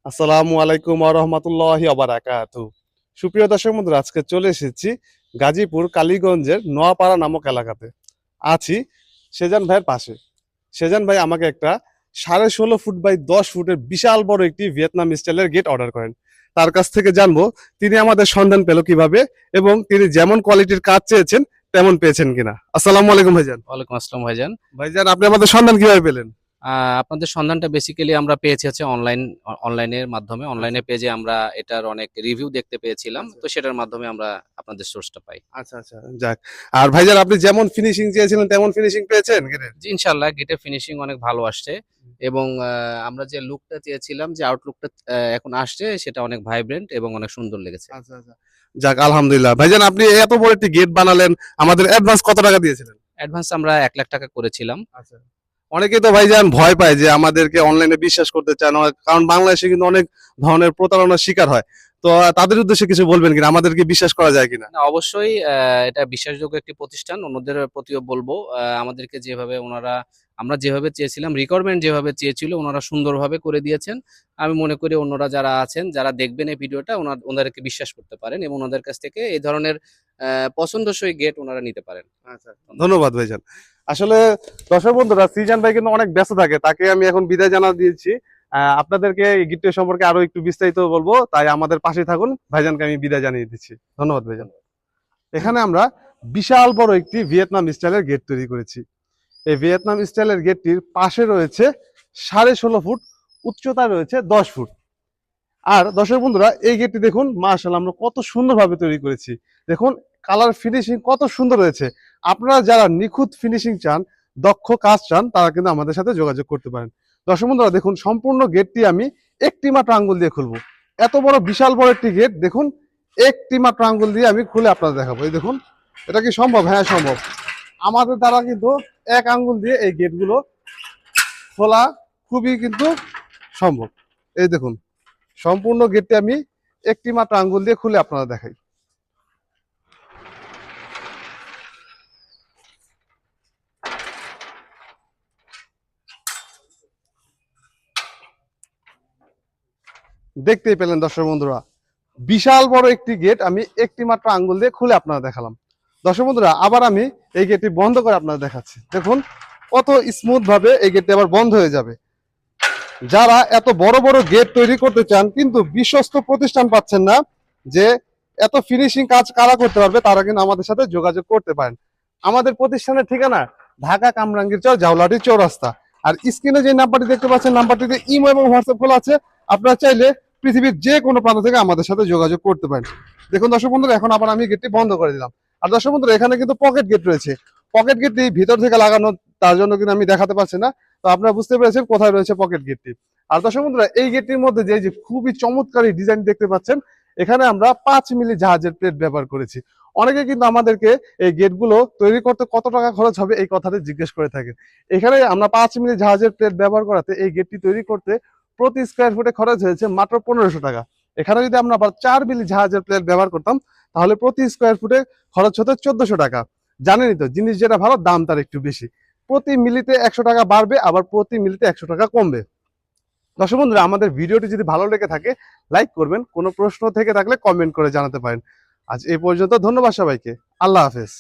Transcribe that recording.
আসসালামু আলাইকুম ওয়া রাহমাতুল্লাহি ওয়া বারাকাতুহু। সুপ্রিয় দর্শক বন্ধুরা, আজকে চলে এসেছি গাজীপুর কালীগঞ্জের নোয়াপাড়া নামক এলাকাতে। আছি সেজান ভাইয়ের পাশে। সেজান ভাই আমাকে একটা 16.5 ফুট বাই 10 ফুটের বিশাল বড় একটি ভিয়েতনাম স্টাইলের গেট অর্ডার করেন। তার কাছ থেকে জানবো তিনি আমাদের সন্ধান পেল কিভাবে এবং তিনি যেমন কোয়ালিটির কাজ চেয়েছেন তেমন পেয়েছেন কিনা। আসসালামু আলাইকুম ভাইজান। ওয়ালাইকুম আসসালাম ভাইজান। ভাইজান, আপনি আমাদের সন্ধান কিভাবে পেলেন? আপনাদের সন্ধানটা বেসিক্যালি আমরা পেয়েছি হচ্ছে অনলাইনের মাধ্যমে। অনলাইনে পেজে আমরা এটার অনেক রিভিউ দেখতে পেয়েছিলাম। আচ্ছা তো সেটার মাধ্যমে আমরা আপনাদের সোর্সটা পাই। আচ্ছা আচ্ছা, যাক। আর ভাইজান, আপনি যেমন ফিনিশিং চেয়েছিলেন তেমন ফিনিশিং পেয়েছেন গেটের? জি, ইনশাআল্লাহ গেটের ফিনিশিং অনেক ভালো আসছে এবং আমরা যে লুকটা চেয়েছিলাম, যে আউটলুকটা এখন আসছে, সেটা অনেক ভাইব্রেন্ট এবং অনেক সুন্দর লেগেছে। আচ্ছা আচ্ছা, যাক আলহামদুলিল্লাহ। ভাইজান, আপনি এত বড় একটি গেট বানালেন, আমাদের অ্যাডভান্স কত টাকা দিয়েছিলেন? অ্যাডভান্স আমরা 1 লাখ টাকা করেছিলাম। আচ্ছা, অনেকেই তো ভাইজান ভয় পায় যে আমাদেরকে অনলাইনে বিশ্বাস করতে চায় না, কারণ বাংলাদেশে কিন্তু অনেক ধরনের প্রতারণার শিকার হয়। তো তাদের উদ্দেশ্যে কিছু বলবেন কিনা, আমাদেরকে বিশ্বাস করা যায় কিনা? না, অবশ্যই এটা বিশ্বাসযোগ্য একটি প্রতিষ্ঠান। অন্যদের প্রতিও বলবো, আমাদেরকে যেভাবে আমরা যেভাবে চেয়েছিলাম, রিকোয়ারমেন্ট যেভাবে চেয়েছিল, ওনারা সুন্দরভাবে করে দিয়েছেন। আমি মনে করি অন্যরা যারা আছেন, যারা দেখবেন এই ভিডিওটা, ওনাদেরকে বিশ্বাস করতে পারেন এবং ওনাদের কাছ থেকে এই ধরনের পছন্দসই গেট ওনারা নিতে পারেন। আচ্ছা, ধন্যবাদ ভাইজান। আসলে দর্শক বন্ধুরা, সিজান ভাই কিন্তু অনেক ব্যস্ত থাকে, তাকে আমি এখন বিদায় জানা দিয়েছি। আপনাদেরকে এই গিফটের সম্পর্কে আরো একটু বিস্তারিত বলবো, তাই আমাদের পাশে থাকুন। ভাইজানকে আমি বিদায় জানিয়ে দিচ্ছি। ধন্যবাদ ভাইজান। এখানে আমরা বিশাল বড় একটি ভিয়েতনাম স্টাইলের গেট তৈরি করেছি। এই ভিয়েতনাম স্টাইলের গেটটির পাশে রয়েছে 16.5 ফুট, উচ্চতায় রয়েছে 10 ফুট। আর দর্শক বন্ধুরা, এই গেটটি দেখুন, মাশাআল্লাহ আমরা কত সুন্দরভাবে তৈরি করেছি। দেখুন কালার ফিনিশিং কত সুন্দর হয়েছে। আপনারা যারা নিখুঁত ফিনিশিং চান, দক্ষ কাজ চান, তারা কিন্তু আমাদের সাথে যোগাযোগ করতে পারেন। দর্শক বন্ধুরা দেখুন, সম্পূর্ণ গেটটি আমি একটি মাত্র আঙ্গুল দিয়ে খুলবো। এত বড় বিশাল বড় একটি গেট দেখুন, একটি মাত্র আঙ্গুল দিয়ে আমি খুলে আপনাদের দেখাবো। এই দেখুন, এটা কি সম্ভব? হ্যাঁ সম্ভব। আমাদের দ্বারা কিন্তু এক আঙ্গুল দিয়ে এই গেটগুলো খোলা খুবই কিন্তু সম্ভব। এই দেখুন, সম্পূর্ণ গেটটি আমি একটি মাত্র আঙ্গুল দিয়ে খুলে আপনারা দেখাই। দেখতেই পেলেন দর্শক বন্ধুরা, বিশাল বড় একটি গেট আমি একটি মাত্র আঙ্গুল দিয়ে খুলে আপনারা দেখালাম। দর্শক বন্ধুরা, আবার আমি এই গেটটি বন্ধ করে আপনারা দেখাচ্ছি। দেখুন কত স্মুথ ভাবে এই গেটটি আবার বন্ধ হয়ে যাবে। যারা এত বড় বড় গেট তৈরি করতে চান কিন্তু বিশ্বস্ত প্রতিষ্ঠান পাচ্ছেন না, যে এত ফিনিশিং কাজ কারা করতে পারবে, তারা কিন্তু আমাদের সাথে যোগাযোগ করতে পারেন। আমাদের প্রতিষ্ঠানের ঠিকানা ঢাকা কামরাঙ্গীর চর, জাউলাটি চৌরাস্তা। আর স্ক্রিনে যে নাম্বারটি দেখতে পাচ্ছেন, নাম্বারটিতে ইমো এবং হোয়াটসঅ্যাপ খোলা আছে। আপনারা চাইলে পৃথিবীর যে কোনো প্রান্ত থেকে আমাদের সাথে যোগাযোগ করতে পারেন। দেখুন দর্শক বন্ধুরা, এখন আবার আমি গেটটি বন্ধ করে দিলাম। আর দর্শক বন্ধুরা, এখানে কিন্তু পকেট গেট রয়েছে। পকেট গেটটি ভিতর থেকে লাগানো, তার জন্য কিন্তু আমি দেখাতে পারছি না। তো আপনারা বুঝতে পেরেছেন কোথায় রয়েছে পকেট গেটটি। আর দর্শক বন্ধুরা, এই গেটটির মধ্যে যে খুবই চমৎকার ডিজাইন দেখতে পাচ্ছেন, এখানে আমরা 5 মিলি জাহাজের প্লেট ব্যবহার করেছি। অনেকে কিন্তু আমাদেরকে এই গেটগুলো তৈরি করতে কত টাকা খরচ হবে এই কথাটা জিজ্ঞেস করে থাকেন। এখানে আমরা 5 মিলি জাহাজের প্লেট ব্যবহার করাতে এই গেটটি তৈরি করতে প্রতি স্কোয়ার ফুটে খরচ হয়েছে মাত্র 1500 টাকা। এখানে যদি আমরা আবার 4 মিলি জাহাজের প্লেট ব্যবহার করতাম, তাহলে প্রতি স্কোয়ার ফুটে খরচ হতো 1400 টাকা। জানেনই তো, জিনিস যেটা ভালো দাম তার একটু বেশি। প্রতি মিলিতে 100 টাকা বাড়বে, আবার প্রতি মিলিতে 100 টাকা কমবে। দর্শক বন্ধুরা, আমাদের ভিডিওটি যদি ভালো লেগে থাকে লাইক করবেন, কোনো প্রশ্ন থেকে থাকলে কমেন্ট করে জানাতে পারেন। আজ এই পর্যন্ত, ধন্যবাদ সবাইকে। আল্লাহ হাফেজ।